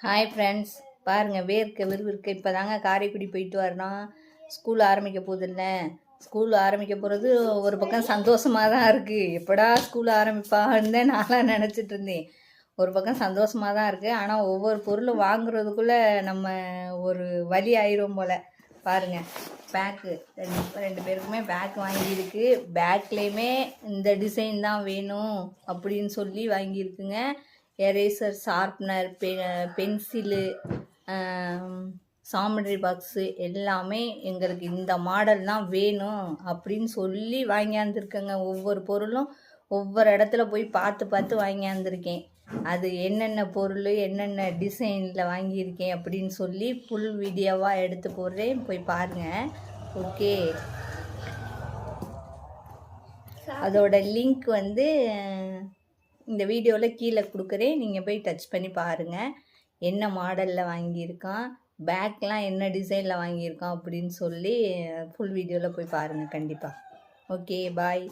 Hi friends, பாருங்கள் வேர்க்க விறுவிறுக்க இப்போ தாங்க காரைக்குடி போயிட்டு வரணும். ஸ்கூல் ஆரம்பிக்க போகுதில்ல. ஸ்கூல் ஆரம்பிக்க போகிறது ஒரு பக்கம் சந்தோஷமாக தான் இருக்குது. எப்படா ஸ்கூல் ஆரம்பிப்பான்னு தான் நான்லாம் நினச்சிட்டு இருந்தேன். ஒரு பக்கம் சந்தோஷமாக தான் இருக்குது. ஆனால் ஒவ்வொரு பொருளும் வாங்குறதுக்குள்ளே நம்ம ஒரு வழி ஆயிரும் போல். பாருங்கள் பேக்கு ரெண்டு பேருக்குமே பேக் வாங்கியிருக்கு. பேக்லேயுமே இந்த டிசைன் தான் வேணும் அப்படின்னு சொல்லி வாங்கியிருக்குங்க. எரேசர், ஷார்ப்னர், பென்சிலு, சாமெண்ட்ரி பாக்ஸு எல்லாமே எங்களுக்கு இந்த மாடல் தான் வேணும் அப்படின்னு சொல்லி வாங்கியாந்துருக்கேங்க. ஒவ்வொரு பொருளும் ஒவ்வொரு இடத்துல போய் பார்த்து பார்த்து வாங்கியாந்துருக்கேன். அது என்னென்ன பொருள் என்னென்ன டிசைனில் வாங்கியிருக்கேன் அப்படின்னு சொல்லி ஃபுல் வீடியோவாக எடுத்து போடுறேன், போய் பாருங்கள். ஓகே, அதோட லிங்க் இந்த வீடியோவில் கீழே கொடுக்குறேன். நீங்கள் போய் டச் பண்ணி பாருங்கள். என்ன மாடலில் வாங்கியிருக்கான், பேக்லாம் என்ன டிசைனில் வாங்கியிருக்கான் அப்படின்னு சொல்லி ஃபுல் வீடியோவில் போய் பாருங்கள் கண்டிப்பாக. ஓகே, பாய்.